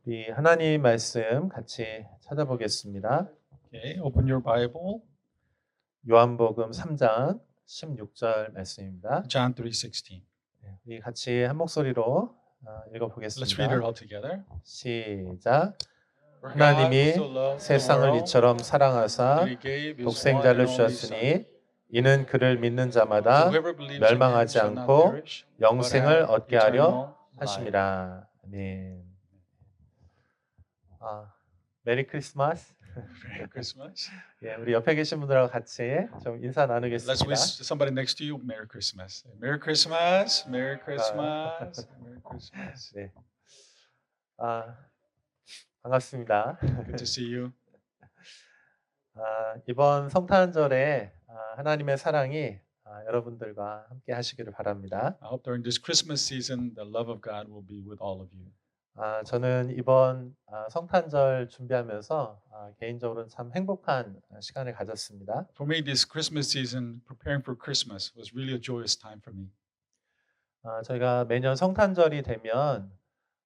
우리 하나님 말씀 같이 찾아보겠습니다. Okay, open your Bible, 요한복음 3장 16절 말씀입니다. John 3:16. 네, 우리 같이 한 목소리로 Let's read 읽어보겠습니다. it all together. 시작. For God 하나님이 so loved the 세상을 world 이처럼 that 사랑하사 He gave His one 독생자를 and only Son. 주셨으니 이는 그를 믿는 So 자마다 whoever believes in Him 멸망하지 shall not 않고 perish, but 영생을 have 얻게 하려 eternal life. 하심이라. 아멘. 메리 크리스마스. Merry Christmas. 예, 우리 옆에 계신 분들하고 같이 좀 인사 Let's 나누겠습니다. wish somebody next to you Merry Christmas. Merry Christmas. Merry Christmas. Merry Christmas. 네. 반갑습니다. Good to see you. 이번 성탄절에 하나님의 사랑이 여러분들과 함께 하시기를 바랍니다. I hope during this Christmas season, the love of God will be with all of you. 저는 이번 성탄절 준비하면서 개인적으로는 참 행복한 시간을 가졌습니다. For me, this Christmas season, preparing for Christmas, was really a joyous time for me. 저희가 매년 성탄절이 되면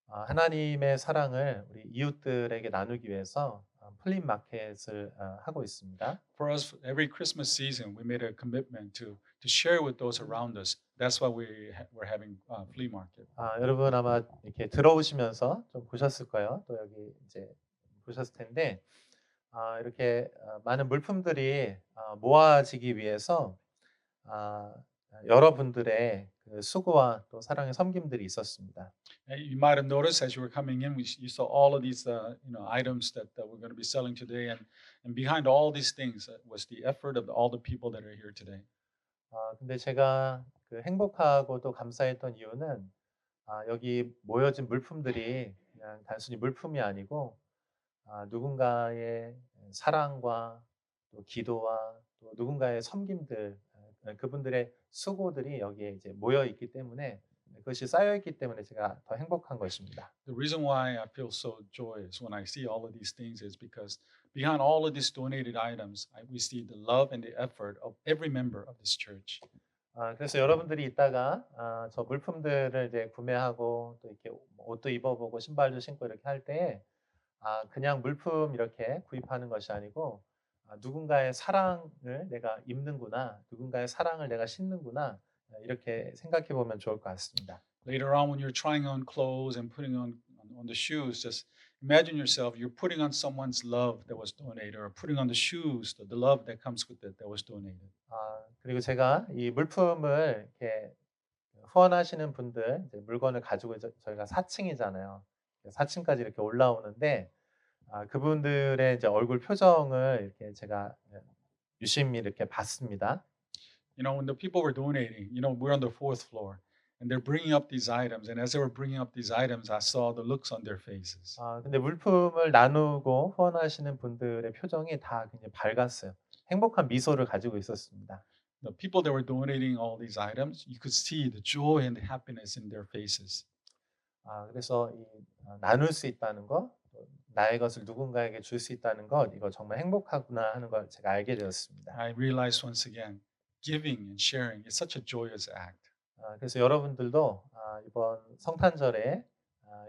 하나님의 사랑을 우리 이웃들에게 나누기 위해서 플립 마켓을 하고 있습니다. For us, every Christmas season, we made a commitment to share with those around us. That's why we're having flea market. 여러분 아마 이렇게 들어오시면서 좀 보셨을 거예요. 또 여기 이제 보셨을 텐데 이렇게 많은 물품들이 모아지기 위해서 여러분들의 그 수고와 또 사랑의 섬김들이 있었습니다. You might have noticed as you were coming in, you saw all of these items that we're going to be selling today, and behind all these things was the effort of all the people that are here today. 근데 제가 그 행복하고 또 감사했던 이유는 여기 모여진 물품들이 그냥 단순히 물품이 아니고 누군가의 사랑과 또 기도와 또 누군가의 섬김들, 그분들의 수고들이 여기에 이제 모여 있기 때문에 그것이 쌓여 있기 때문에 제가 더 행복한 것입니다. The reason why I feel so joyous when I see all of these things is because behind all of these donated items, we see the love and the effort of every member of this church. 그래서 여러분들이 이따가 저 물품들을 이제 구매하고 또 이렇게 옷도 입어보고 신발도 신고 이렇게 할 때 그냥 물품 이렇게 구입하는 것이 아니고 누군가의 사랑을 내가 입는구나, 누군가의 사랑을 내가 신는구나 이렇게 생각해 보면 좋을 것 같습니다. Later on, when you're trying on clothes and putting on the shoes, just imagine yourself you're putting on someone's love that was donated, or putting on the shoes, the love that comes with it that was donated. 그리고 제가 이 물품을 이렇게 후원하시는 분들 이제 물건을 가지고 저희가 4층이잖아요. 4층까지 이렇게 올라오는데 그분들의 이제 얼굴 표정을 이렇게 제가 유심히 이렇게 봤습니다. You know, when the people were donating, we're on the fourth floor, and they're bringing up these items. And as they were bringing up these items, I saw the looks on their faces. 근데 물품을 나누고 후원하시는 분들의 표정이 다 굉장히 밝았어요. 행복한 미소를 가지고 있었습니다. The people that were donating all these items, you could see the joy and the happiness in their faces. 그래서 이 나눌 수 있다는 것, 또 나의 것을 누군가에게 줄 수 있다는 것, 이거 정말 행복하구나 하는 걸 제가 알게 되었습니다. I realized once again, giving and sharing is such a joyous act. 그래서 여러분들도 이번 성탄절에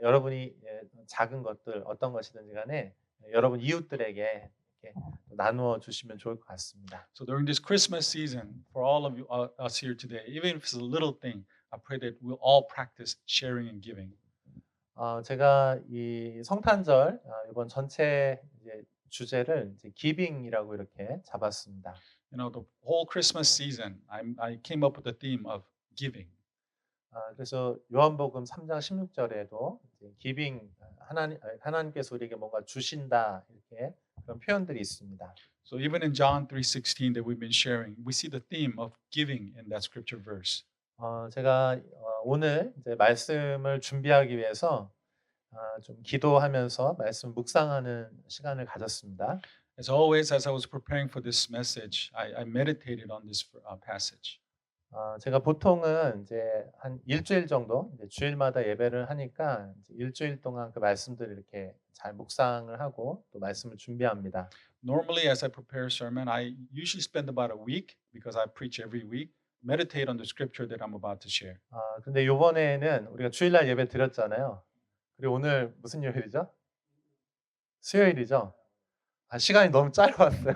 여러분이 작은 것들 어떤 것이든지 간에 여러분 이웃들에게 이렇게 나누어 주시면 좋을 것 같습니다. So during this Christmas season, for all of you, us here today, even if it's a little thing, I pray that we'll all practice sharing and giving. 제가 이 성탄절 이번 전체 이제 주제를 이제 기빙이라고 이렇게 잡았습니다. You know, the whole Christmas season, I came up with the theme of giving. 그래서 요한복음 3장 16절에도 기빙 하나님께서 우리에게 뭔가 주신다 이렇게 그런 표현들이 있습니다. So even in John 3:16 that we've been sharing, we see the theme of giving in that scripture verse. 제가 오늘 이제 말씀을 준비하기 위해서 좀 기도하면서 말씀 묵상하는 시간을 가졌습니다. As always, as I was preparing for this message, I meditated on this passage. 제가 보통은 이제 한 일주일 정도 이제 주일마다 예배를 하니까 이제 일주일 동안 그 말씀들을 이렇게 잘 묵상을 하고 또 말씀을 준비합니다. Normally, as I prepare a sermon, I usually spend about a week because I preach every week. Meditate on the scripture that I'm about to share. 근데 요번에는 우리가 주일날 예배 드렸잖아요. 그리고 오늘 무슨 요일이죠? 수요일이죠. 시간이 너무 짧았어요.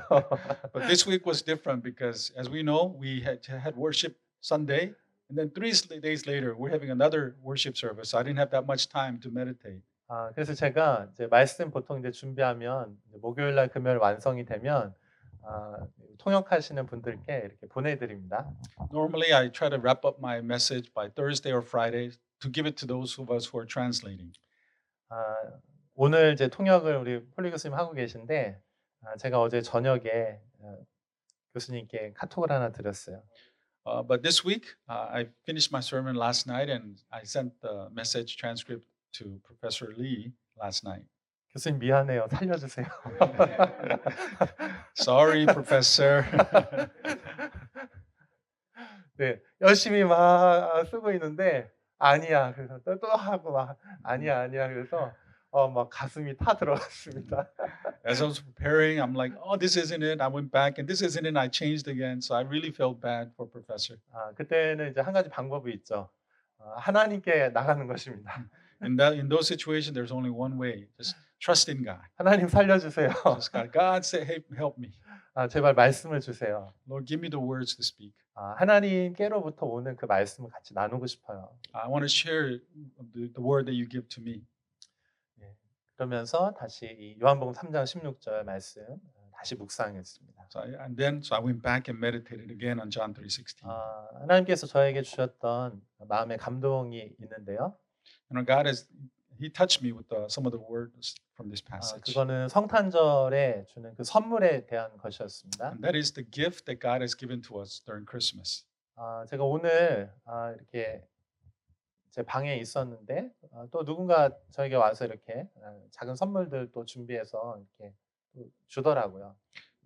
But this week was different because, as we know, we had worship Sunday, and then days later, we're having another worship service. So I didn't have that much time to meditate. 그래서 제가 이제 말씀 보통 이제 준비하면 이제 목요일 날 금요일 완성이 되면 통역하시는 분들께 이렇게 보내 드립니다. Normally, I try to wrap up my message by Thursday or Friday to give it to those of us who are translating. 아 오늘 이제 통역을 우리 폴리 교수님 하고 계신데 제가 어제 저녁에 교수님께 카톡을 하나 드렸어요. But this week, I finished my sermon last night, and I sent the message transcript to Professor Lee last night. 교수님 미안해요. 살려주세요. Sorry, Professor. 네, 열심히 막 쓰고 있는데 아니야. 그래서 또 하고 막 아니야. 그래서 막 가슴이 타 들어갔습니다. As I was preparing, I'm like, oh, this isn't it. I went back, and this isn't it. I changed again. So I really felt bad for Professor. 그때는 이제 한 가지 방법이 있죠. 하나님께 나가는 것입니다. In those situations, there's only one way: just trust in God. 하나님 살려주세요. Just God say, hey, help me. 제발 말씀을 주세요. Lord, give me the words to speak. 하나님께로부터 오는 그 말씀을 같이 나누고 싶어요. I want to share the word that you give to me. 예, 그러면서 다시 이 요한복음 3장 16절 말씀 다시 묵상했습니다. So I went back and meditated again on John 3:16. 하나님께서 저에게 주셨던 마음의 감동이 있는데요. You know, He touched me with some of the words from this passage. 그거는 성탄절에 주는 그 선물에 대한 것이었습니다. And that is the gift that God has given to us during Christmas. 제가 오늘 이렇게 제 방에 있었는데 또 누군가 저에게 와서 이렇게 작은 선물들 또 준비해서 이렇게 또 주더라고요.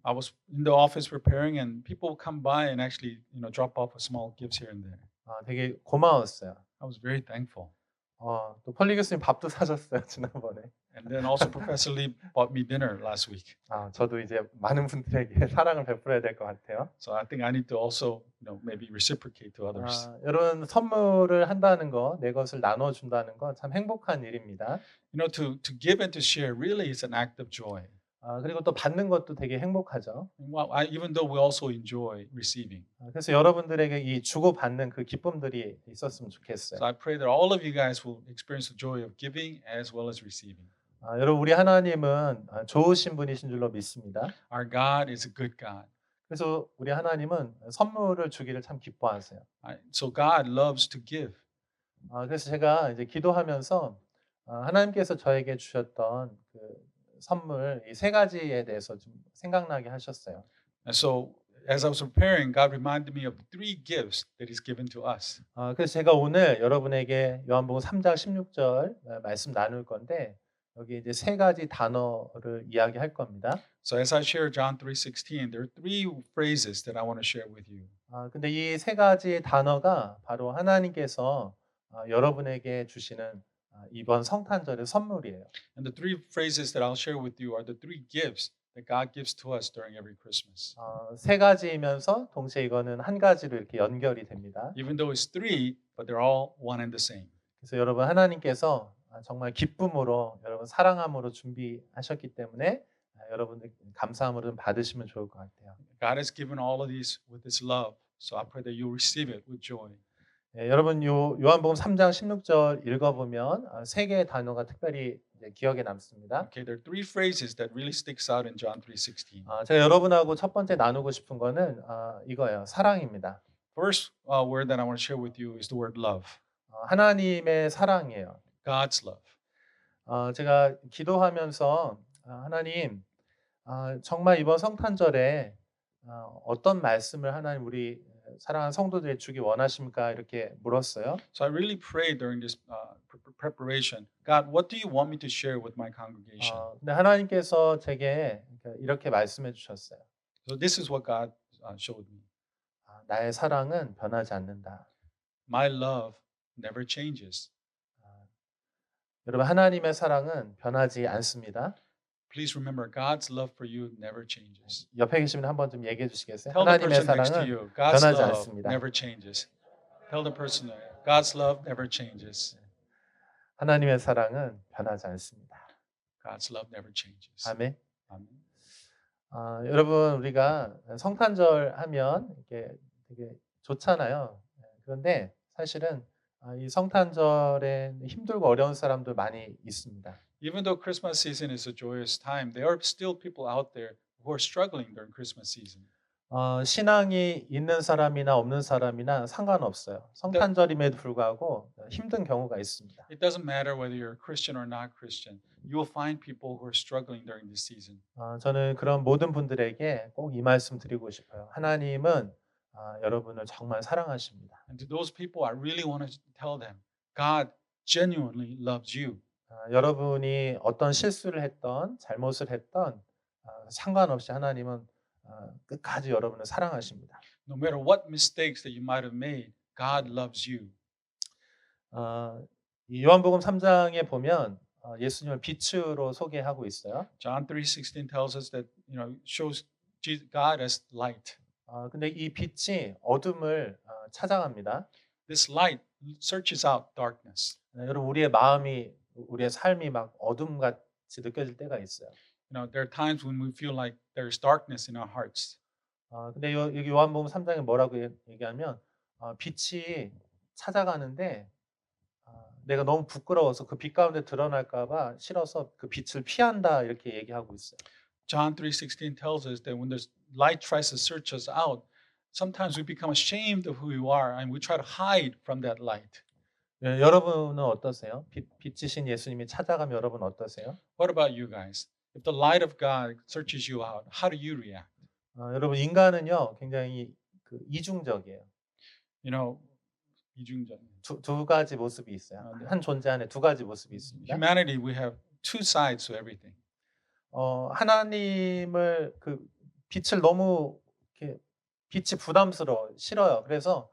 I was in the office preparing, and people would come by and actually, drop off small gifts here and there. 되게 고마웠어요. I was very thankful. 또 폴리 교수님 밥도 사줬어요 지난번에. And then also Professor Lee bought me dinner last week. 저도 이제 많은 분들에게 사랑을 베풀어야 될 것 같아요. So I think I need to also, maybe reciprocate to others. 여러분 선물을 한다는 거, 내 것을 나눠 준다는 건 참 행복한 일입니다. To give and to share really is an act of joy. 그리고 또 받는 것도 되게 행복하죠. Even though we also enjoy receiving. 그래서 여러분들에게 이 주고 받는 그 기쁨들이 있었으면 좋겠어요. So I pray that all of you guys will experience the joy of giving as well as receiving. 여러분 우리 하나님은 좋으신 분이신 줄로 믿습니다. Our God is a good God. 그래서 우리 하나님은 선물을 주기를 참 기뻐하세요. So God loves to give. 그래서 제가 이제 기도하면서 하나님께서 저에게 주셨던 그 선물 이 세 가지에 대해서 좀 생각나게 하셨어요. And so as I was preparing, God reminded me of the three gifts that He's given to us. 그래서 제가 오늘 여러분에게 요한복음 3장 16절 말씀 나눌 건데 여기 이제 세 가지 단어를 이야기할 겁니다. So as I share John 3:16, there are three phrases that I want to share with you. 근데 이 세 가지 단어가 바로 하나님께서 여러분에게 주시는 이번 성탄절의 선물이에요. And the three phrases that I'll share with you are the three gifts that God gives to us during every Christmas. 세 가지이면서 동시에 이거는 한 가지로 이렇게 연결이 됩니다. Even though it's three, but they're all one and the same. 그래서 여러분 하나님께서 정말 기쁨으로 여러분 사랑함으로 준비하셨기 때문에 여러분들 감사함으로 좀 받으시면 좋을 것 같아요. God has given all of these with His love, so I pray that you receive it with joy. 여러분 요한복음 3장 16절 읽어보면 세 개의 단어가 특별히 이제 기억에 남습니다. Okay, there are three phrases that really sticks out in John 3:16. 제가 여러분하고 첫 번째 나누고 싶은 거는 이거예요. 사랑입니다. First word that I want to share with you is the word love. 하나님의 사랑이에요. God's love. 제가 기도하면서 하나님 정말 이번 성탄절에 어떤 말씀을 하나님 우리 사랑하는 성도들에게 주기 원하십니까? 이렇게 물었어요. So I really prayed during this preparation. God, what do you want me to share with my congregation? 근데 하나님께서 제게 이렇게 말씀해 주셨어요. So this is what God showed me. 나의 사랑은 변하지 않는다. My love never changes. 여러분 하나님의 사랑은 변하지 않습니다. Please remember, God's love for you never changes. 옆에 계시면 한번 좀 얘기해 주시겠어요? Tell the 하나님의 person next to 사랑은 you, God's 변하지 love 않습니다. never changes. Tell the person, God's love never changes. 하나님의 사랑은 변하지 않습니다. God's love never changes. 아멘. Amen. 여러분 우리가 성탄절 하면 이게 되게 좋잖아요. 그런데 사실은 이 성탄절에 힘들고 어려운 사람들 많이 있습니다. Even though Christmas season is a joyous time, there are still people out there who are struggling during Christmas season. 신앙이 있는 사람이나 없는 사람이나 상관없어요. 성탄절임에도 불구하고 힘든 경우가 있습니다. It doesn't matter whether you're a Christian or not Christian. You will find people who are struggling during this season. 저는 그런 모든 분들에게 꼭 이 말씀 드리고 싶어요. 하나님은 여러분을 정말 사랑하십니다. And to those people, I really want to tell them, God genuinely loves you. 여러분이 어떤 실수를 했던 잘못을 했던 상관없이 하나님은 끝까지 여러분을 사랑하십니다. No matter what mistakes that you might have made, God loves you. 이 요한복음 3장에 보면 예수님을 빛으로 소개하고 있어요. John 3:16 tells us that, shows God as light. 근데 이 빛이 어둠을 찾아갑니다. This light searches out darkness. 여러분 우리의 마음이 우리의 삶이 막 어둠같이 느껴질 때가 있어요. There are times when we feel like there's darkness in our hearts. 근데 여기 요한복음 3장에 뭐라고 얘기하면 빛이 찾아가는데 내가 너무 부끄러워서 그 빛 가운데 드러날까 봐 싫어서 그 빛을 피한다 이렇게 얘기하고 있어요. John 3:16 tells us that when the light tries to search us out, sometimes we become ashamed of who we are and we try to hide from that light. 여러분은 어떠세요? 빛이신 예수님이 찾아가면 여러분 어떠세요? What about you guys? If the light of God searches you out, how do you react? 여러분 인간은요 굉장히 이중적이에요. 이중적. 두 가지 모습이 있어요. 네. 한 존재 안에 두 가지 모습이 있습니다. Humanity, we have two sides to everything. 하나님을 빛을 너무 이렇게 빛이 부담스러워 싫어요. 그래서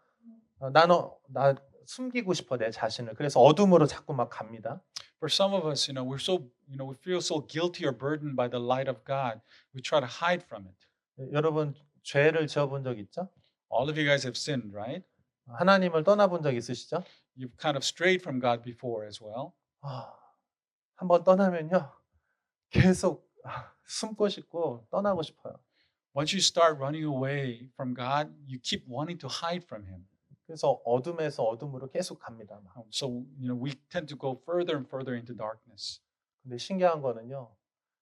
나 숨기고 싶어 내 자신을. 그래서 어둠으로 자꾸 막 갑니다. For some of us, we feel so guilty or burdened by the light of God. We try to hide from it. 여러분 죄를 지어본 적 있죠? All of you guys have sinned, right? 하나님을 떠나본 적 있으시죠? You've kind of strayed from God before as well. 한번 떠나면요 계속 숨고 싶고 떠나고 싶어요. Once you start running away from God, you keep wanting to hide from Him. 그래서 어둠에서 어둠으로 계속 갑니다. So, we tend to go further and further into darkness. 근데 신기한 거는요.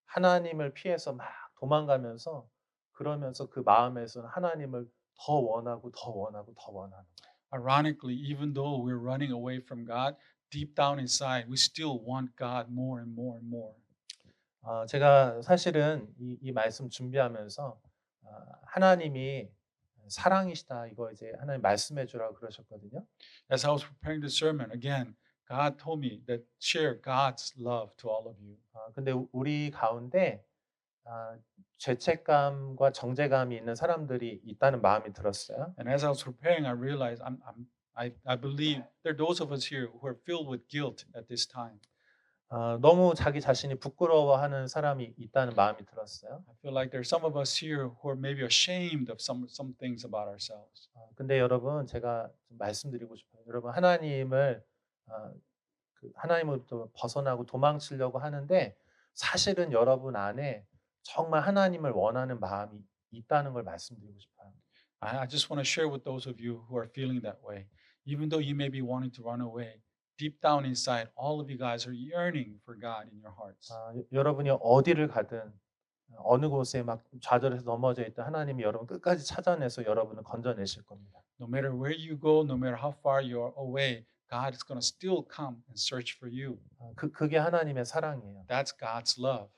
하나님을 피해서 막 도망가면서 그러면서 그 마음에서는 하나님을 더 원하고 더 원하고 더 원하는 거예요. Ironically, even though we're running away from God, deep down inside, we still want God more and more and more. 제가 사실은 이 말씀 준비하면서 하나님이 사랑이시다 이거 이제 하나님 말씀해 주라고 그러셨거든요. As I was preparing the sermon, again, God told me that share God's love to all of you. 근데 우리 가운데 죄책감과 정죄감이 있는 사람들이 있다는 마음이 들었어요. And as I was preparing, I realized I believe there are those of us here who are filled with guilt at this time. 너무 자기 자신이 부끄러워하는 사람이 있다는 마음이 들었어요. I feel like there are some of us here who are maybe ashamed of some things about ourselves. 근데 여러분 제가 좀 말씀드리고 싶어요. 여러분 하나님을 하나님으로부터 벗어나고 도망치려고 하는데 사실은 여러분 안에 정말 하나님을 원하는 마음이 있다는 걸 말씀드리고 싶어요. I just want to share with those of you who are feeling that way. Even though you may be wanting to run away, deep down inside, all of you guys are yearning for God in your hearts. 여러분이 어디를 가든 어느 곳에 막 좌절해서 넘어져 있든 하나님이 여러분 끝까지 찾아내서 여러분을 건져내실 겁니다. No matter where you go, no matter how far you are away, God is going to still come and search for you. 그게 하나님의 사랑이에요. That's God's love.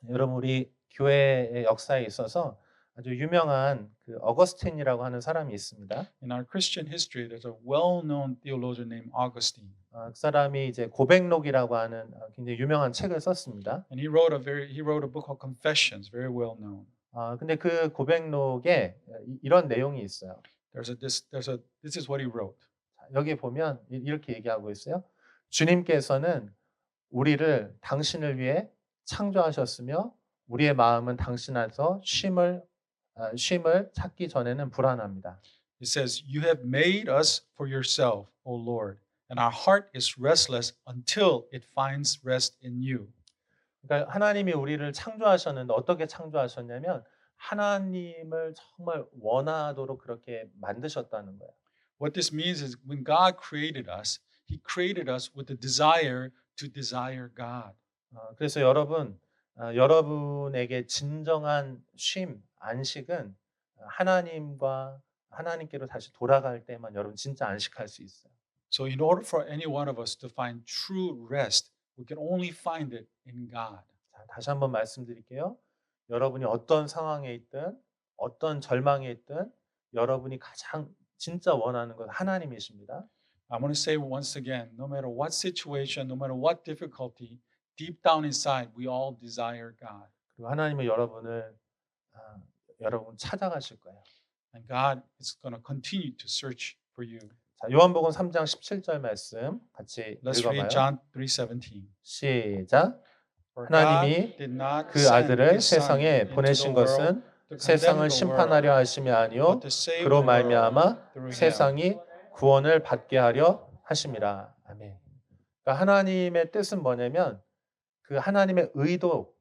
여러분 우리 교회의 역사에 있어서 아주 유명한 어거스틴이라고 하는 사람이 있습니다. In our Christian history, there's a well-known theologian named Augustine. 그 사람이 이제 고백록이라고 하는 굉장히 유명한 책을 썼습니다. And he wrote a book called Confessions, very well known. 근데 그 고백록에 이런 내용이 있어요. This is what he wrote. 여기 보면 이렇게 얘기하고 있어요. 주님께서는 우리를 당신을 위해 창조하셨으며 우리의 마음은 당신 안에서 쉼을 찾기 전에는 불안합니다. It says, "You have made us for yourself, O Lord, and our heart is restless until it finds rest in you." 그러니까 하나님이 우리를 창조하셨는데 어떻게 창조하셨냐면 하나님을 정말 원하도록 그렇게 만드셨다는 거예요. What this means is when God created us, He created us with the desire to desire God. 그래서 여러분, 여러분에게 진정한 쉼, 안식은 하나님과 하나님께로 다시 돌아갈 때만 여러분 진짜 안식할 수 있어요. So, in order for any one of us to find true rest, we can only find it in God. 자, 다시 한번 말씀드릴게요. 여러분이 어떤 상황에 있든 어떤 절망에 있든 여러분이 가장 진짜 원하는 건 하나님이십니다. I want to say once again, no matter what situation, no matter what difficulty, deep down inside, we all desire God. 그리고 하나님은 여러분을 여러분 찾아가실 거예요. And God is going to continue to search for you. 자, 요한복음 3장 17절 말씀 같이 Let's read 읽어봐요. John 3:17. 시작. For 하나님이 God did not 그 send 아들을 his son 세상에 into 보내신 the world 것은 to condemn 세상을 the world, 심판하려 하심이 아니요 but to save 그로 the world 말미암아 through him. 세상이 구원을 받게 하려 하심이라. 아멘. 그러니까 하나님의 뜻은 뭐냐면 그 하나님의 의도,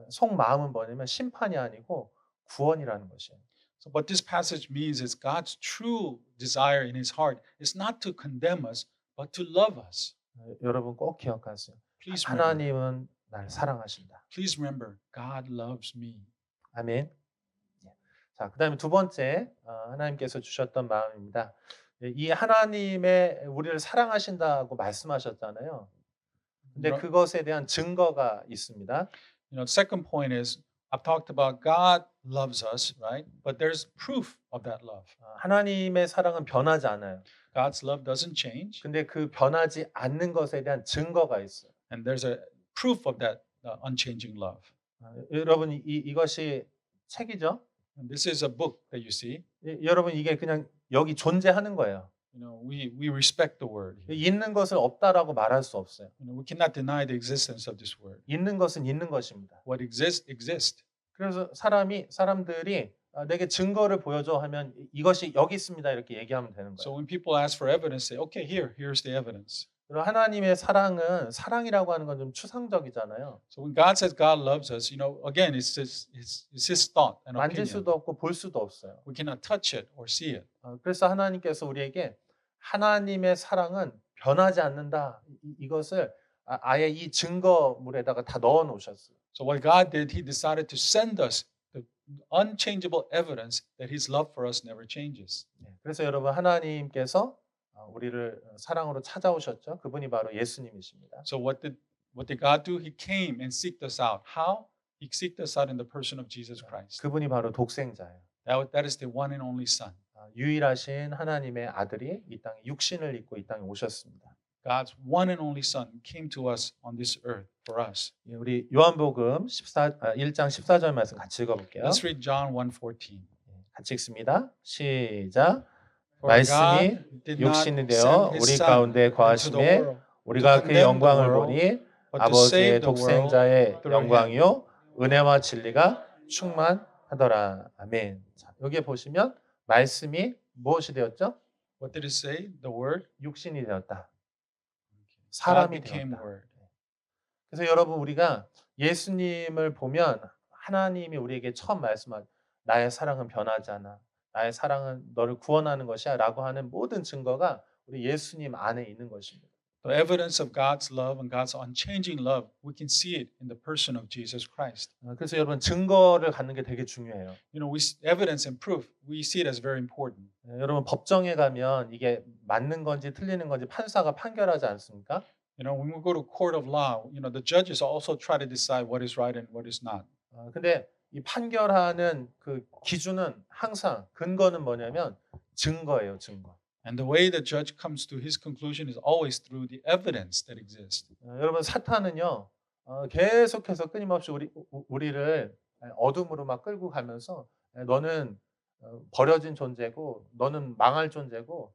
속마음은 뭐냐면 심판이 아니고 구원이라는 것이에요. So what this passage means is God's true desire in his heart is not to condemn us, but to love us. 여러분 꼭 기억하세요. Please remember. 하나님은 날 사랑하신다. Please remember, God loves me. 아멘. 자, 그다음에 두 번째 하나님께서 주셨던 마음입니다. 이 하나님의 우리를 사랑하신다고 말씀하셨잖아요. 근데 You know, 그것에 대한 증거가 있습니다. the second point is I've talked about God loves us, right? But there's proof of that love. 하나님의 사랑은 변하지 않아요. God's love doesn't change, 근데 그 변하지 않는 것에 대한 증거가 있어요. and there's a proof of that unchanging love. 여러분 이것이 책이죠? And this is a book that you see. 여러분 이게 그냥 여기 존재하는 거예요. We respect the word. 있는 것을 없다라고 말할 수 없어요. We cannot deny the existence of this word. 있는 것은 있는 것입니다. What exists, exists. 그래서 사람들이 내게 증거를 보여줘 하면 이것이 여기 있습니다 이렇게 얘기하면 되는 So 거예요. when people ask for evidence, say, okay, here's the evidence. 그리고 하나님의 사랑은 사랑이라고 하는 건 좀 추상적이잖아요. So when God says God loves us, again, it's his thought and 만질 opinion. 수도 없고 볼 수도 없어요. We cannot touch it or see it. 그래서 하나님께서 우리에게 하나님의 사랑은 변하지 않는다. 이것을 아예 이 증거물에다가 다 넣어 놓으셨어요. So what God did, He decided to send us the unchangeable evidence that His love for us never changes. 그래서 여러분 하나님께서 우리를 사랑으로 찾아오셨죠. 그분이 바로 예수님이십니다. So what did God do? He came and seeked us out. How? He seeked us out in the person of Jesus Christ. 그분이 바로 독생자예요. That is the one and only Son. 유일하신 하나님의 아들이 이 땅에 육신을 입고 이 땅에 오셨습니다. God's one and only Son came to us on this earth for us. 우리 요한복음 1장 14절 말씀 같이 읽어볼게요. Let's read John 1:14. 같이 읽습니다. 시작. For 말씀이 God did not 육신이 되어 send His 우리 Son 가운데 into the 거하심에 world 우리가 그의 condemn the 영광을 world, 보니 but to 아버지의 save the world 독생자의 through him. 영광이요 은혜와 진리가 충만하더라. 아멘. 자, 여기에 보시면 말씀이 무엇이 되었죠? What did it say? The Word? 육신이 되었다. God 사람이 became 되었다. Word. 그래서 여러분 우리가 예수님을 보면 하나님이 우리에게 처음 말씀한 나의 사랑은 변하지 않아. 나의 사랑은 너를 구원하는 것이야 라고 하는 모든 증거가 우리 예수님 안에 있는 것입니다. The evidence of God's love and God's unchanging love, we can see it in the person of Jesus Christ. 그래서 여러분 증거를 갖는 게 되게 중요해요. Evidence and proof, we see it as very important. 여러분 법정에 가면 이게 맞는 건지 틀리는 건지 판사가 판결하지 않습니까? When we go to court of law, the judges also try to decide what is right and what is not. 근데 이 판결하는 그 기준은 항상 근거는 뭐냐면 증거예요, 증거. And the way the judge comes to his conclusion is always through the evidence that exists. 여러분 사탄은요 계속해서 끊임없이 우리를 어둠으로 막 끌고 가면서 너는 버려진 존재고 너는 망할 존재고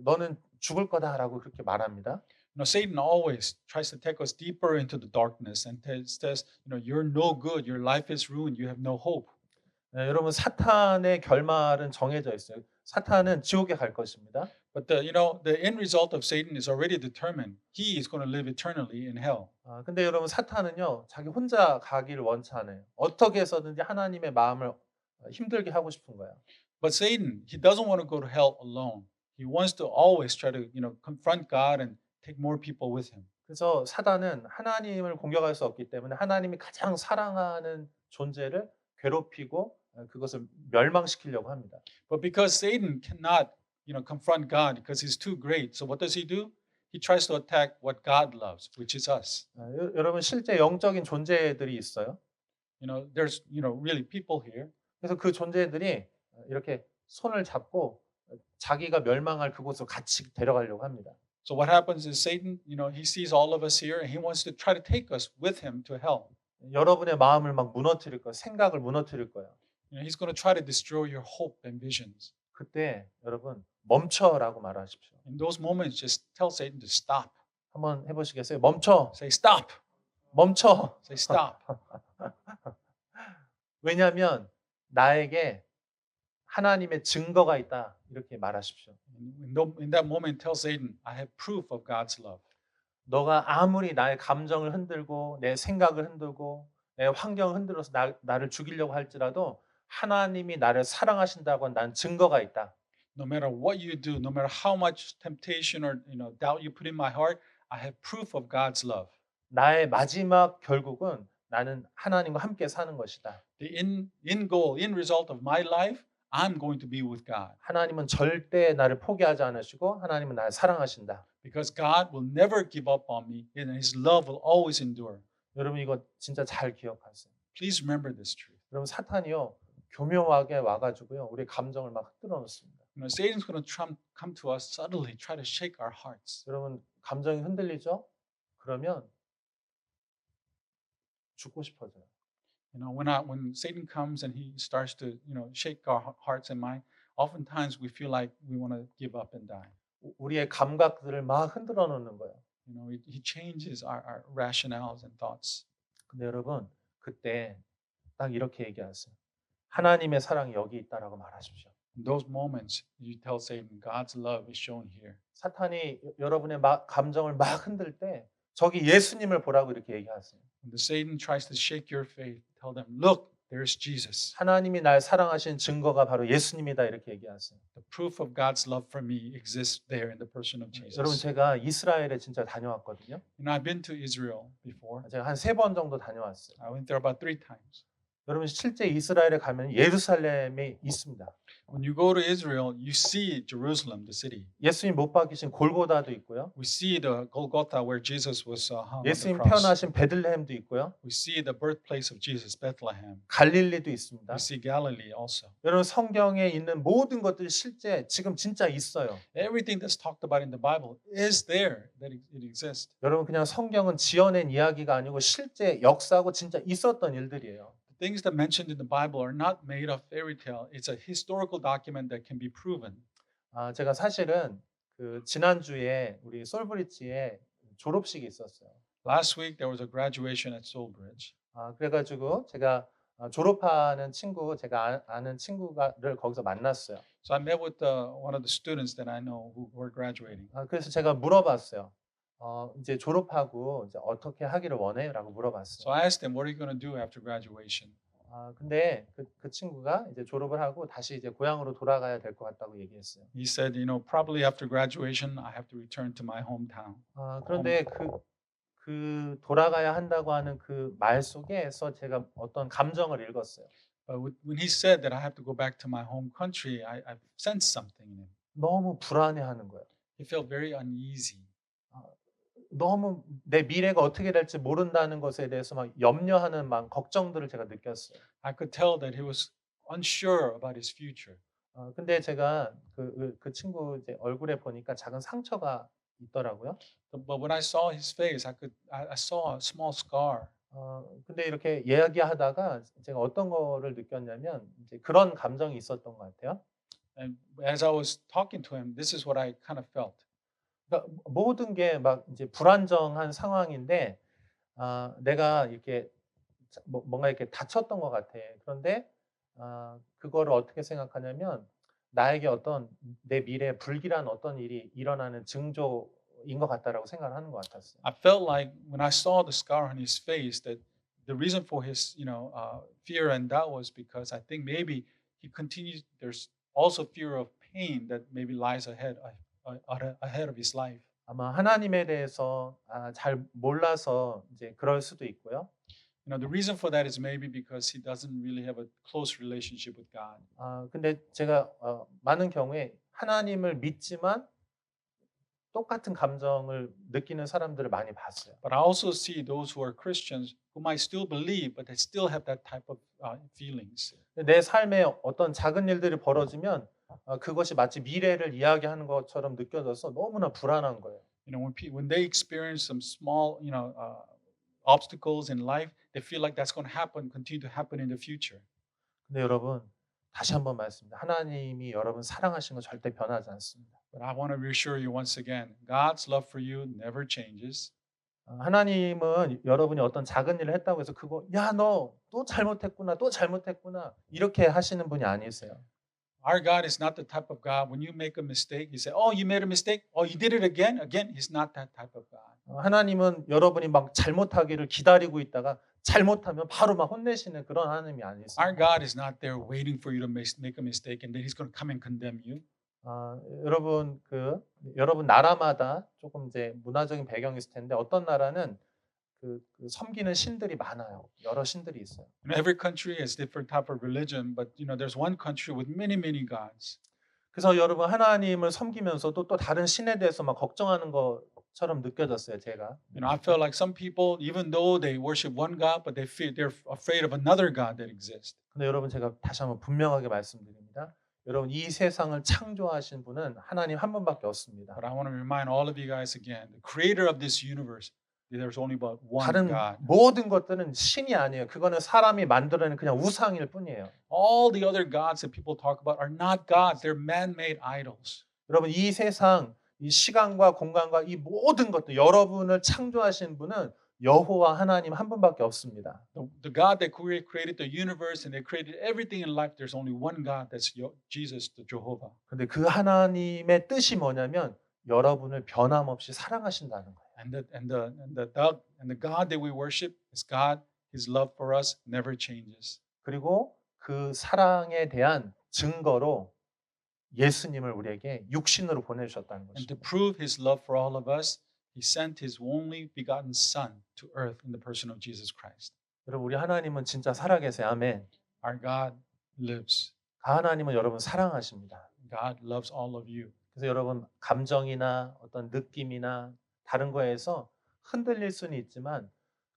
너는 죽을 거다라고 그렇게 말합니다. Satan always tries to take us deeper into the darkness and says, you're no good, your life is ruined, you have no hope. 여러분 사탄의 결말은 정해져 있어요. 사탄은 지옥에 갈 것입니다. But the end result of Satan is already determined. He is going to live eternally in hell. 근데 여러분 사탄은요. 자기 혼자 가기를 원치 않아요. 어떻게 해서든지 하나님의 마음을 힘들게 하고 싶은 거예요. But Satan, he doesn't want to go to hell alone. He wants to always try to, confront God and take more people with him. 그래서 사단은 하나님을 공격할 수 없기 때문에 하나님이 가장 사랑하는 존재를 괴롭히고 그것을 멸망시키려고 합니다. But because Satan cannot, confront God because he's too great. So what does he do? He tries to attack what God loves, which is us. 여러분 실제 영적인 존재들이 있어요. There's, really people here. 그래서 그 존재들이 이렇게 손을 잡고 자기가 멸망할 그곳으로 같이 데려가려고 합니다. So what happens is Satan, he sees all of us here and he wants to try to take us with him to hell. 여러분의 마음을 막 무너뜨릴 거예요. 생각을 무너뜨릴 거예요. He's going to try to destroy your hope and visions. 그때 여러분 멈춰라고 말하십시오. In those moments, just tell Satan to stop. 한번 해보시겠어요? 멈춰, Say stop. 멈춰. Say stop. 왜냐하면 나에게 하나님의 증거가 있다 이렇게 말하십시오. In that moment, tell Satan, I have proof of God's love. 너가 아무리 나의 감정을 흔들고 내 생각을 흔들고 내 환경을 흔들어서 나를 죽이려고 할지라도 하나님이 나를 사랑하신다고 한 난 증거가 있다. No matter what you do, no matter how much temptation or doubt you put in my heart, I have proof of God's love. 나의 마지막 결국은 나는 하나님과 함께 사는 것이다. The in goal, in result of my life, I'm going to be with God. 하나님은 절대 나를 포기하지 않으시고 하나님은 나를 사랑하신다. Because God will never give up on me and his love will always endure. 여러분 이거 진짜 잘 기억하세요. Please remember this truth. 여러분 사탄이요 교묘하게 와가지고요 우리 감정을 막 흔들어 놓습니다. Satan's going to come to us subtly, try to shake our hearts. 여러분 감정이 흔들리죠? 그러면 죽고 싶어져요. When Satan comes and he starts to, shake our hearts and mind, oftentimes we feel like we want to give up and die. 우리의 감각들을 막 흔들어 놓는 거예요. He changes our rationales and thoughts. 근데 여러분 그때 딱 이렇게 얘기하세요. 하나님의 사랑이 여기 있다라고 말하십시오. In those moments, you tell Satan, God's love is shown here. 사탄이 여러분의 감정을 막 흔들 때 저기 예수님을 보라고 이렇게 얘기하세요. When the Satan tries to shake your faith, tell them, look, there's Jesus. 하나님이 날 사랑하신 증거가 바로 예수님이다 이렇게 얘기하세요. The proof of God's love for me exists there in the person of Jesus. 여러분 제가 이스라엘에 진짜 다녀왔거든요. I've been to Israel before. 제가 한 3번 정도 다녀왔어요. I went there about 3 times. 여러분 실제 이스라엘에 가면 예루살렘이 있습니다. When you go to Israel, you see Jerusalem, the city. 예수님 못 박히신 골고다도 있고요. We see the Golgotha where Jesus was hung on the 예수님 cross. 태어나신 베들레헴도 있고요. We see the birthplace of Jesus, Bethlehem. 갈릴리도 있습니다. We see Galilee also. 여러분 성경에 있는 모든 것들이 실제 지금 진짜 있어요. Everything that's talked about in the Bible is there, that it exists. 여러분 그냥 성경은 지어낸 이야기가 아니고 실제 역사하고 진짜 있었던 일들이에요. The things that mentioned in the Bible are not made of fairy tale. It's a historical document that can be proven. 제가 사실은 그 지난주에 우리 솔브리지에 졸업식이 있었어요. Last week there was a graduation at Soulbridge. 그래가지고 제가 졸업하는 친구, 제가 아는 친구를 거기서 만났어요. So I met with one of the students that I know who were graduating. 그래서 제가 물어봤어요. 이제 졸업하고 이제 어떻게 하기를 원해?라고 물어봤어요. So I asked him, what are you going to do after graduation? 근데 그 친구가 이제 졸업을 하고 다시 이제 고향으로 돌아가야 될 것 같다고 얘기했어요. He said, probably after graduation, I have to return to my hometown. 그런데 그 돌아가야 한다고 하는 그 말 속에서 제가 어떤 감정을 읽었어요. But when he said that I have to go back to my home country, I sensed something in him. 너무 불안해하는 거예요. He felt very uneasy. 너무 내 미래가 어떻게 될지 모른다는 것에 대해서 막 염려하는 막 걱정들을 제가 느꼈어요. I could tell that he was unsure about his future. 근데 제가 그 친구 이제 얼굴에 보니까 작은 상처가 있더라고요. But when I saw his face, I saw a small scar. 근데 이렇게 이야기하다가 제가 어떤 거를 느꼈냐면 이제 그런 감정이 있었던 것 같아요. And as I was talking to him, this is what I kind of felt. 그러니까 모든 게 막 이제 불안정한 상황인데 내가 이렇게 뭔가 이렇게 다쳤던 것 같아. 그런데 그거를 어떻게 생각하냐면 나에게 어떤 내 미래에 불길한 어떤 일이 일어나는 징조인 것 같다라고 생각을 하는 것 같았어요. I felt like when I saw the scar on his face that the reason for his, fear and doubt was because I think maybe he continues. There's also fear of pain that maybe lies ahead of his life. 아마 하나님에 대해서 잘 몰라서 이제 그럴 수도 있고요. The reason for that is maybe because he doesn't really have a close relationship with God. 근데 제가 많은 경우에 하나님을 믿지만 똑같은 감정을 느끼는 사람들을 많이 봤어요. But I also see those who are Christians who might still believe, but they still have that type of feelings. 내 삶에 어떤 작은 일들이 벌어지면 그것이 마치 미래를 이야기하는 것처럼 느껴져서 너무나 불안한 거예요. When they experience some small, obstacles in life, they feel like that's going to happen, continue to happen in the future. 근데 여러분 다시 한번 말씀드립니다. 하나님이 여러분 사랑하시는 거 절대 변하지 않습니다. But I want to reassure you once again, God's love for you never changes. 하나님은 여러분이 어떤 작은 일을 했다고 해서 그거 "야 너 또 잘못했구나. 또 잘못했구나." 이렇게 하시는 분이 아니세요. Our God is not the type of God when you make a mistake, you say, "Oh, you made a mistake. Oh, you did it again." Again, He's not that type of God. 하나님은 여러분이 막 잘못하기를 기다리고 있다가 잘못하면 바로 막 혼내시는 그런 하나님이 아니세요. Our God is not there waiting for you to make a mistake and then He's going to come and condemn you. 여러분 나라마다 조금 이제 문화적인 배경이 있을 텐데 어떤 나라는 그 섬기는 신들이 많아요. 여러 신들이 있어요. Every country has different type of religion, but there's one country with many gods. 그래서 여러분 하나님을 섬기면서도 또 다른 신에 대해서 막 걱정하는 것처럼 느껴졌어요, 제가. I felt like some people, even though they worship one God, but they're afraid of another God that exists. 근데 여러분 제가 다시 한번 분명하게 말씀드립니다. 여러분 이 세상을 창조하신 분은 하나님 한 분밖에 없습니다. But I want to remind all of you guys again, the creator of this universe, there's only but one 다른 God. 모든 것들은 신이 아니에요. 그거는 사람이 만들어낸 그냥 우상일 뿐이에요. All the other gods that people talk about are not gods. They're man-made idols. 여러분 이 세상, 이 시간과 공간과 이 모든 것들 여러분을 창조하신 분은 여호와 하나님 한 분밖에 없습니다. The God that created the universe and they created everything in life, there's only one God, that's Jesus, the Jehovah. 근데 그 하나님의 뜻이 뭐냐면 여러분을 변함없이 사랑하신다는 거예요. And the God that we worship is God. His love for us never changes. 그리고 그 사랑에 대한 증거로 예수님을 우리에게 육신으로 보내주셨다는 And to 것입니다. prove His love for all of us, He sent His only begotten Son to earth in the person of Jesus Christ. 여러분 우리 하나님은 진짜 살아계세요. 아멘. Our God lives. 하나님은 여러분 사랑하십니다. God loves all of you. 그래서 여러분 감정이나 어떤 느낌이나 다른 거에서 흔들릴 수는 있지만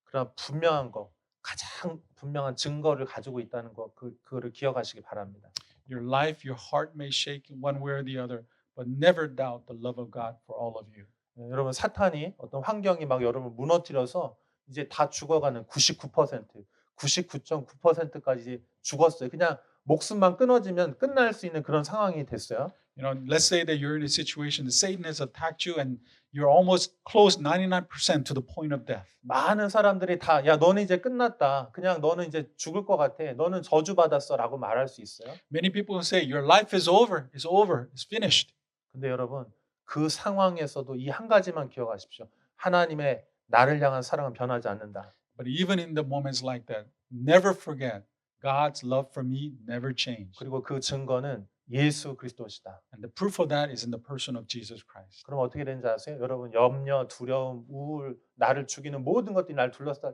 그런 분명한 거, 가장 분명한 증거를 가지고 있다는 거 그거를 기억하시기 바랍니다. Your life, your heart may shake in one way or the other, but never doubt the love of God for all of you. 여러분 사탄이 어떤 환경이 막 여러분 무너뜨려서 이제 다 죽어가는 99%, 99.9%까지 죽었어요. 그냥 목숨만 끊어지면 끝날 수 있는 그런 상황이 됐어요. Let's say that you're in a situation that Satan has attacked you and you're almost close 99% to the point of death. 많은 사람들이 다 야 너는 이제 끝났다. 그냥 너는 이제 죽을 것 같아. 너는 저주받았어라고 말할 수 있어요. Many people will say your life is over. It's over. It's finished. 근데 여러분 그 상황에서도 이 한 가지만 기억하십시오. 하나님의 나를 향한 사랑은 변하지 않는다. But even in the moments like that, never forget God's love for me never changed. 그리고 그 증거는 예수 그리스도시다. And the proof of that is in the person of Jesus Christ. 그럼 어떻게 되는지 아세요? 여러분 염려, 두려움, 우울, 나를 죽이는 모든 것들이 나를 둘러싸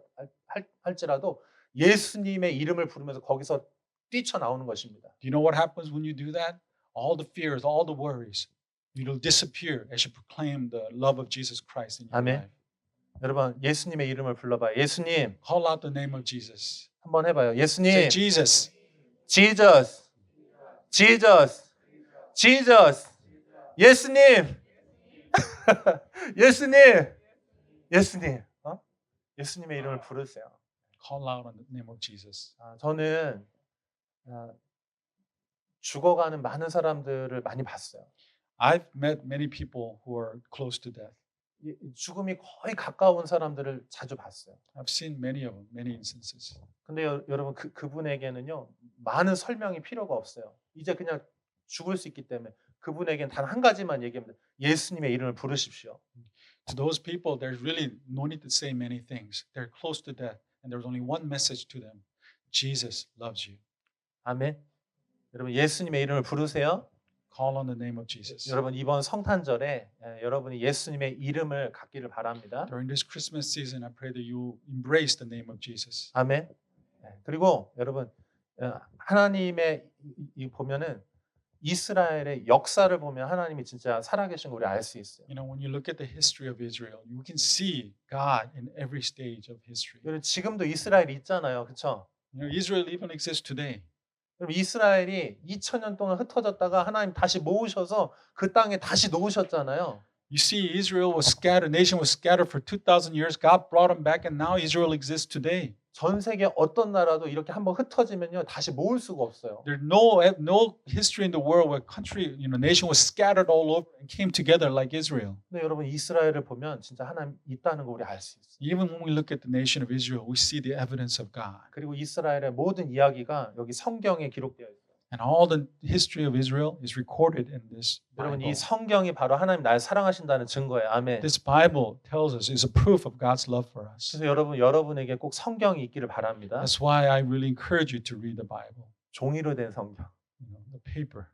할지라도 예수님의 이름을 부르면서 거기서 뛰쳐나오는 것입니다. Do you know what happens when you do that? All the fears, all the worries, it'll disappear as you proclaim the love of Jesus Christ in your 아멘. life. 여러분 예수님의 이름을 불러봐요. 예수님 Call out the name of Jesus. 한번 해봐요. 예수님, Say Jesus. Jesus, Jesus, Jesus, 예수님, 예수님, 예수님. 예수님의 이름을 부르세요. Call out on the name of Jesus. 저는 죽어가는 많은 사람들을 많이 봤어요. I've met many people who are close to death. 죽음이 거의 가까운 사람들을 자주 봤어요. I've seen many of them, many instances. 근데 여러분 그분에게는요 많은 설명이 필요가 없어요. 이제 그냥 죽을 수 있기 때문에 그분에겐 단 한 가지만 얘기합니다. 예수님의 이름을 부르십시오. To those people, there's really no need to say many things. They're close to death, and there's only one message to them: Jesus loves you. 아멘. 여러분 예수님의 이름을 부르세요. Call on the name of Jesus. 여러분 이번 성탄절에 여러분이 예수님의 이름을 갖기를 바랍니다. During this Christmas season, I pray that you embrace the name of Jesus. 아멘. 그리고 여러분 하나님의 보면은 이스라엘의 역사를 보면 하나님이 진짜 살아계신 거 우리 알 수 있어요. You know, when you look at the history of Israel, you can see God in every stage of history. 여러분 지금도 이스라엘이 있잖아요. 그렇죠? You know, Israel even exists today. 여러분 이스라엘이 2000년 동안 흩어졌다가 하나님 다시 모으셔서 그 땅에 다시 놓으셨잖아요. You see, Israel was scattered, nation was scattered for 2,000 years. God brought them back, and now Israel exists today. 전 세계 어떤 나라도 이렇게 한번 흩어지면요 다시 모을 수가 없어요. There's no history in the world where country, nation was scattered all over and came together like Israel. 근데 여러분 이스라엘을 보면 진짜 하나님 있다는 거 우리 알 수 있어요. Even when we look at the nation of Israel, we see the evidence of God. 그리고 이스라엘의 모든 이야기가 여기 성경에 기록되어 있어요. And all the history of Israel is recorded in this 여러분 Bible. 이 성경이 바로 하나님 날 사랑하신다는 증거예요. 아멘. This Bible tells us is a proof of God's love for us. 그래서 여러분에게 꼭 성경이 있기를 바랍니다. That's why I really encourage you to read the Bible. 종이로 된 성경. You know, the paper.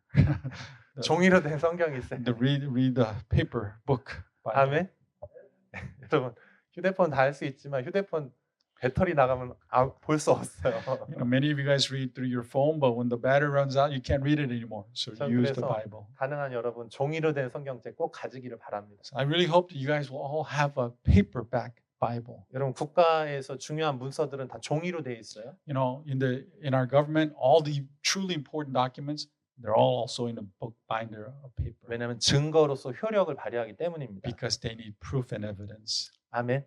종이로 된 성경이 있어요. read the paper book. Bible. 아멘. 여러분 휴대폰 다 할 수 있지만 휴대폰 배터리 나가면 볼 수 없어요. You know, many of you guys read through your phone, but when the battery runs out, you can't read it anymore. So 전 use the 그래서 Bible. 가능한 여러분 종이로 된 성경책 꼭 가지기를 바랍니다. So I really hope that you guys will all have a paperback Bible. 여러분 국가에서 중요한 문서들은 다 종이로 돼 있어요. You know, in our government, all the truly important documents, they're all also in a book binder of paper 왜냐하면 증거로서 효력을 발휘하기 때문입니다. because they need proof and evidence. 아멘.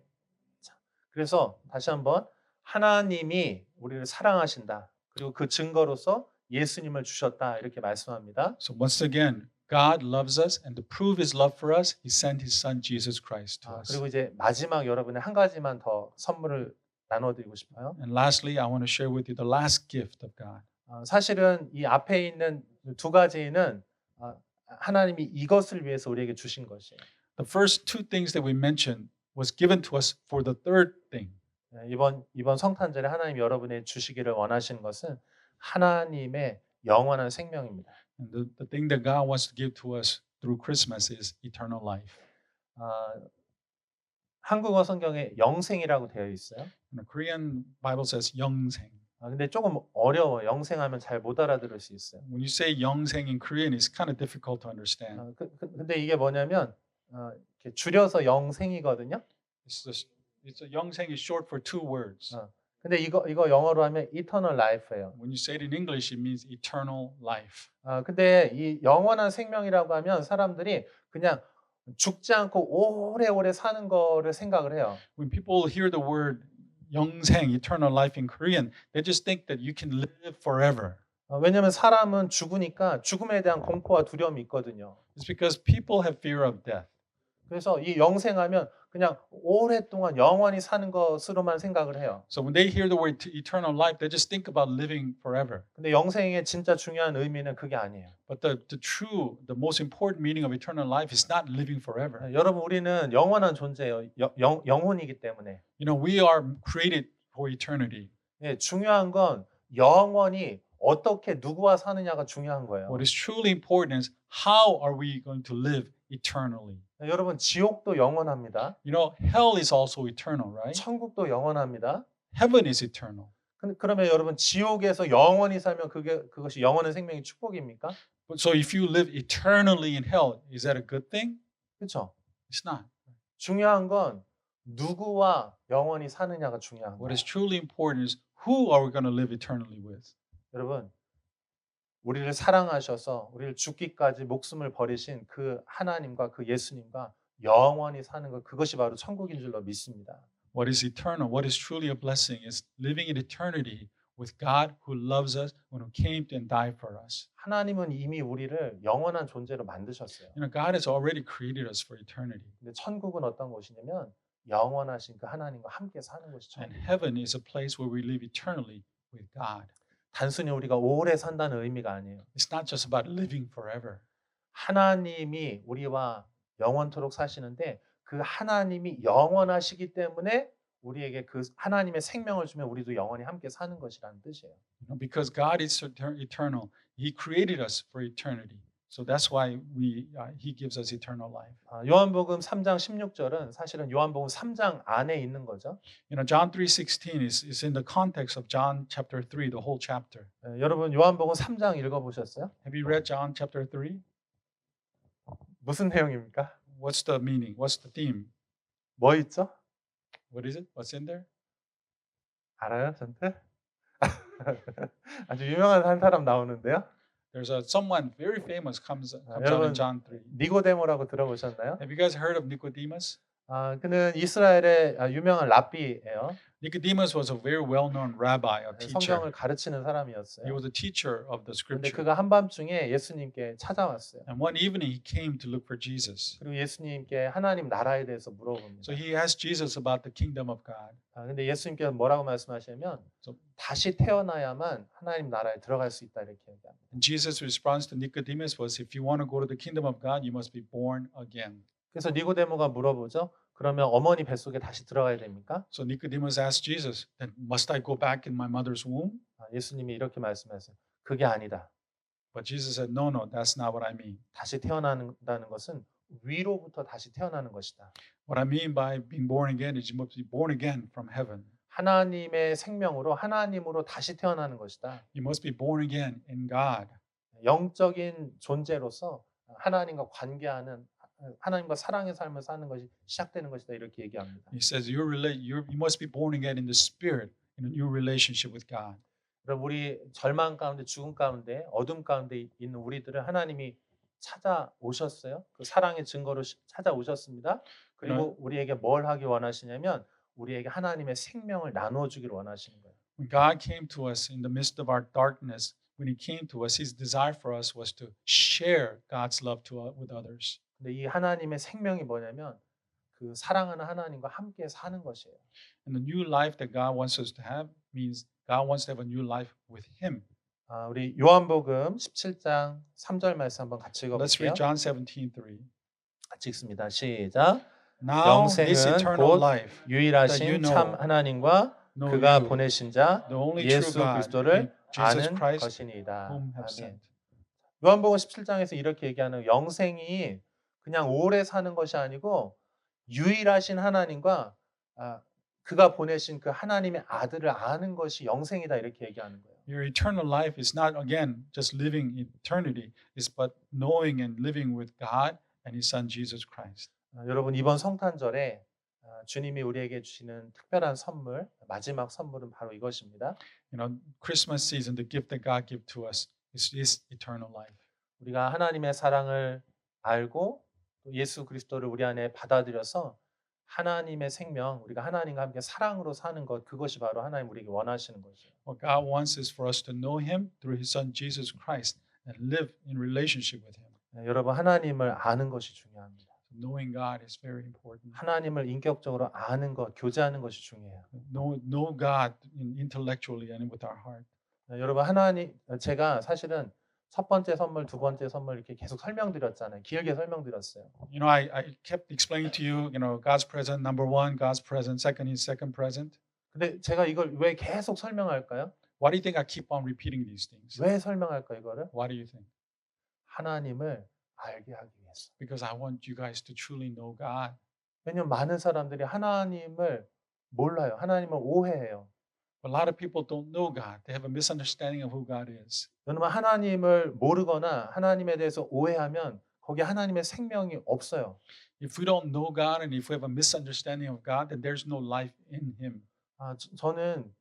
자, 그래서 다시 한번 하나님이 우리를 사랑하신다. 그리고 그 증거로서 예수님을 주셨다. 이렇게 말씀합니다. So once again, God loves us, and to prove His love for us, He sent His Son Jesus Christ to us. 그리고 이제 마지막 여러분의 한 가지만 더 선물을 나눠드리고 싶어요. And lastly, I want to share with you the last gift of God. 사실은 이 앞에 있는 두 가지는 하나님이 이것을 위해서 우리에게 주신 것이에요. The first two things that we mentioned was given to us for the third thing. 이번 성탄절에 하나님 여러분의 주시기를 원하시는 것은 하나님의 영원한 생명입니다. And the thing that God wants to give to us through Christmas is eternal life. 한국어 성경에 영생이라고 되어 있어요. And the Korean Bible says 영생. 근데 조금 어려워요. 영생하면 잘 못 알아들을 수 있어요. When you say 영생 in Korean, it's kind of difficult to understand. 근데 이게 뭐냐면 이렇게 줄여서 영생이거든요. It's a 영생 is short for two words. 근데 이거 영어로 하면 eternal life예요. When you say it in English, it means eternal life. 근데 이 영원한 생명이라고 하면 사람들이 그냥 죽지 않고 오래오래 사는 거를 생각을 해요. When people hear the word 영생, eternal life in Korean, they just think that you can live forever. 왜냐하면 사람은 죽으니까 죽음에 대한 공포와 두려움이 있거든요. It's because people have fear of death. 그래서 이 영생하면 그냥 오랫동안 영원히 사는 것으로만 생각을 해요. So when they hear the word eternal life, they just think about living forever. 근데 영생의 진짜 중요한 의미는 그게 아니에요. But the most important meaning of eternal life is not living forever. 여러분 우리는 영원한 존재예요. 영혼이기 때문에. You know, we are created for eternity. 중요한 건 영원히 어떻게 누구와 사느냐가 중요한 거예요. What is truly important is how are we going to live eternally? 여러분 지옥도 영원합니다. You know, hell is also eternal, right? 천국도 영원합니다. Heaven is eternal. 그러면 여러분 지옥에서 영원히 살면 그것이 영원한 생명의 축복입니까? But so if you live eternally in hell, is that a good thing? 그렇죠. It's not. 중요한 건 누구와 영원히 사느냐가 중요한 What 거예요. is truly important is who are we going to live eternally with? 여러분 우리를 사랑하셔서 우리를 죽기까지 목숨을 버리신 그 하나님과 그 예수님과 영원히 사는 것 그것이 바로 천국인 줄로 믿습니다. What is eternal, what is truly a blessing is living in eternity with God who loves us and who came and died for us. 하나님은 이미 우리를 영원한 존재로 만드셨어요. You know, God has already created us for eternity. 근데 천국은 어떤 곳이냐면 영원하신 그 하나님과 함께 사는 곳이 And 천국. heaven is a place where we live eternally with God. 단순히 우리가 오래 산다는 의미가 아니에요. It's not just about living forever. 하나님이 우리와 영원토록 사시는데 그 하나님이 영원하시기 때문에 우리에게 그 하나님의 생명을 주면 우리도 영원히 함께 사는 것이라는 뜻이에요. Because God is eternal. He created us for eternity. So that's why He gives us eternal life. 요한복음 3장 16절은 사실은 요한복음 3장 안에 있는 거죠. John 3:16 is in the context of John chapter 3, the whole chapter. 여러분 요한복음 3장 읽어보셨어요? Have you read John chapter 3? 무슨 내용입니까? What's the meaning? What's the theme? 뭐 있죠? What is it? What's in there? 알아요, 전체? 아주 유명한 한 사람 나오는데요. There's someone very famous comes out in 여러분 John 3. 니고데모라고 들어보셨나요? Have you guys heard of Nicodemus? 그는 이스라엘의 유명한 랍비예요. Nicodemus was a very well-known rabbi, a teacher. 성경을 가르치는 He 사람이었어요. was a teacher of the 그런데 scripture. 그가 한밤중에 예수님께 찾아왔어요. And one evening he came to look for Jesus. 그리고 예수님께 하나님 나라에 대해서 물어봅니다. So he asked Jesus about the kingdom of God. 근데 예수님께서 뭐라고 말씀하시냐면 So 다시 태어나야만 하나님 나라에 들어갈 수 있다 이렇게 얘기합니다. and Jesus' response to Nicodemus was, if you want to go to the kingdom of God, you must be born again. 그래서 니고데모가 물어보죠. 그러면 어머니 뱃속에 다시 들어가야 됩니까? So Nicodemus asked Jesus, then must I go back in my mother's womb? 예수님이 이렇게 말씀하세요. 그게 아니다. But Jesus said, no, that's not what I mean. 다시 태어난다는 것은 위로부터 다시 태어나는 것이다. What I mean by being born again is you must be born again from heaven. 하나님의 생명으로 하나님으로 다시 태어나는 것이다. You must be born again in God. 영적인 존재로서 하나님과 관계하는 하나님과 사랑의 삶을 사는 것이 시작되는 것이다 이렇게 얘기합니다. He says you must be born again in the spirit in a new relationship with God. 그럼 우리 절망 가운데 죽음 가운데 어둠 가운데 있는 우리들을 하나님이 찾아오셨어요. 그 사랑의 증거로 찾아오셨습니다. 그리고 우리에게 뭘 하기 원하시냐면 우리에게 하나님의 생명을 나누어 주기를 원하시는 거예요. When God came to us in the midst of our darkness, when He came to us, His desire for us was to share God's love with others. 근데 이 하나님의 생명이 뭐냐면 그 사랑하는 하나님과 함께 사는 것이에요. And the new life that God wants us to have means God wants to have a new life with Him. 우리 요한복음 17장 3절 말씀 한번 같이 Let's 읽어볼게요. read John 17:3. 같이 읽습니다. 시작. Now this 영생은 eternal 곧 life, 유일하신 that you know, 참 하나님과 know 그가 you, 보내신 자 the only true 예수 God, 그리스도를 and Jesus 아는 Christ, 것이니이다. whom have 아멘. sent. 요한복음 17장에서 이렇게 얘기하는 영생이 그냥 오래 사는 것이 아니고 유일하신 하나님과 그가 보내신 그 하나님의 아들을 아는 것이 영생이다 이렇게 얘기하는 거예요. Your eternal life is not again just living in eternity, it's but knowing and living with God and His Son Jesus Christ. 여러분 이번 성탄절에 주님이 우리에게 주시는 특별한 선물, 마지막 선물은 바로 이것입니다. Christmas season, the gift that God gives to us is eternal life. 우리가 하나님의 사랑을 알고 또 예수 그리스도를 우리 안에 받아들여서 하나님의 생명, 우리가 하나님과 함께 사랑으로 사는 것, 그것이 바로 하나님 우리에게 원하시는 것이에요. What God wants is for us to know Him through His Son Jesus Christ and live in relationship with Him. 여러분 하나님을 아는 것이 중요합니다. Knowing God is very important. 하나님을 인격적으로 아는 것, 교제하는 것이 중요해요. Know God intellectually and with our heart. 여러분 제가 사실은 첫 번째 선물, 두 번째 선물 이렇게 계속 설명드렸잖아요. 길게 설명드렸어요. I kept explaining to you, God's present, number one, God's present, second, His second present. 근데 제가 이걸 왜 계속 설명할까요? Why do you think I keep on repeating these things? 왜 설명할까 이거를? Why do you think? 하나님을 알게 하기 위해서. Because I want you guys to truly know God. 왜냐면 많은 사람들이 하나님을 몰라요. 하나님을 오해해요. A lot of people don't know God. They have a misunderstanding of who God is. 여러분 하나님을 모르거나 하나님에 대해서 오해하면 거기에 하나님의 생명이 없어요. If we don't know God and if we have a misunderstanding of God, then there's no life in Him. 저는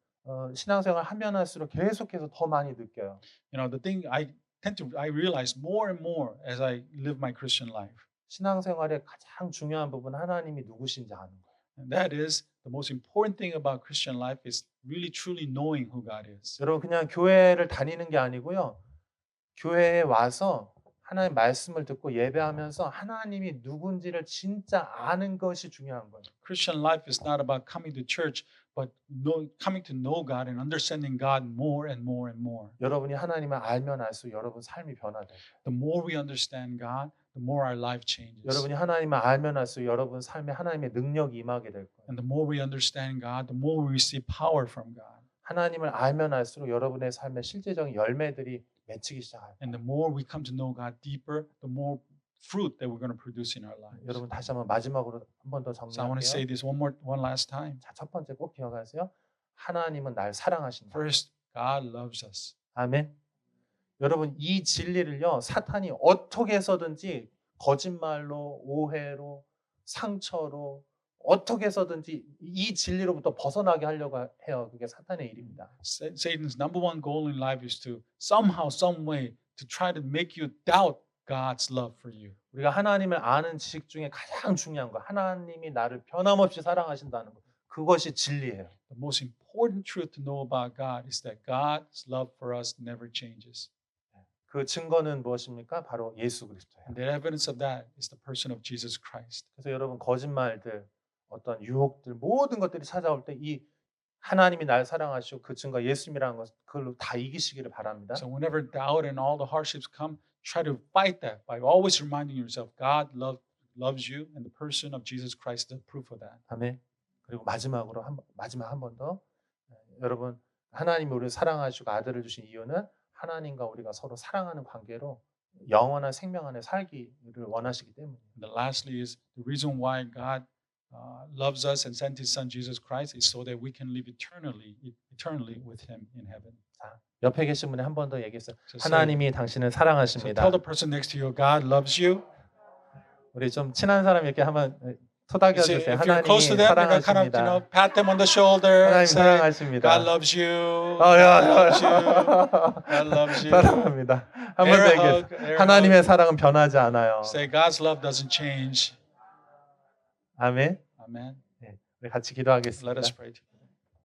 신앙생활 하면 할수록 계속해서 더 많이 느껴요. The thing I realize more and more as I live my Christian life. 신앙생활의 가장 중요한 부분은 하나님이 누구신지 아는 거예요. And that is the most important thing about Christian life is really truly knowing who God is. 여러분 그냥 교회를 다니는 게 아니고요. 교회에 와서 하나님 말씀을 듣고 예배하면서 하나님이 누군지를 진짜 아는 것이 중요한 거예요. Christian life is not about coming to church, but coming to know God and understanding God more and more and more. 여러분이 하나님을 알면 알수록 여러분 삶이 변화돼요. The more we understand God, the more our life changes. 여러분이 하나님을 알면 알수록 여러분 삶에 하나님의 능력이 임하게 될 거예요. And the more we understand God, the more we receive power from God. 하나님을 알면 알수록 여러분의 삶에 실제적인 열매들이 맺히기 시작해요. And the more we come to know God deeper, the more fruit that we're going to produce in our lives. 여러분 다시 한번 마지막으로 한 번 더 So I want to say 정리할게요. this one last time. 자, 첫 번째 꼭 기억하세요. 하나님은 날 사랑하신다. First, God loves us. 아멘. 여러분 이 진리를요 사탄이 어떻게 해서든지 거짓말로 오해로 상처로 어떻게 해서든지 이 진리로부터 벗어나게 하려고 해요. 그게 사탄의 일입니다. Satan's number one goal in life is to somehow, some way, to try to make you doubt God's love for you. 우리가 하나님을 아는 지식 중에 가장 중요한 거 하나님이 나를 변함없이 사랑하신다는 거 그것이 진리예요. The most important truth to know about God is that God's love for us never changes. 그 증거는 무엇입니까? 바로 예수 그리스도예요. And the evidence of that is the person of Jesus Christ. 그래서 여러분 거짓말들 어떤 유혹들 모든 것들이 찾아올 때 이 하나님이 날 사랑하시고 그 증거 예수님이라는 것 그걸로 다 이기시기를 바랍니다. So whenever doubt and all the hardships come, try to fight that by always reminding yourself God loves you and the person of Jesus Christ is the proof of that. 아멘. 그리고 마지막으로 마지막 한 번 더 여러분 하나님이 우리를 사랑하시고 아들을 주신 이유는 하나님과 우리가 서로 사랑하는 관계로 영원한 생명 안에 살기를 원하시기 때문이에요. And then lastly is the reason why God loves us and sent His Son Jesus Christ is so that we can live eternally with Him in heaven. 자, 옆에 계신 분이 한 번 더 얘기했어요. So 하나님이 당신을 so 사랑하십니다. tell the person next to you, God loves you. 우리 좀 친한 사람 이렇게 한번 토닥여 See, 주세요. if you're 하나님이 close to them, you're gonna kind of 사랑하십니다. pat them on the shoulder 하나님 and say, 사랑하십니다. God loves you. 야. God loves you. 사랑합니다. 한 번 더 Air 얘기해요. hug, air 하나님의 hug. 사랑은 변하지 않아요. Say God's love doesn't change. 아멘. Amen. 네, 우리 같이 Let 기도하겠습니다. us pray.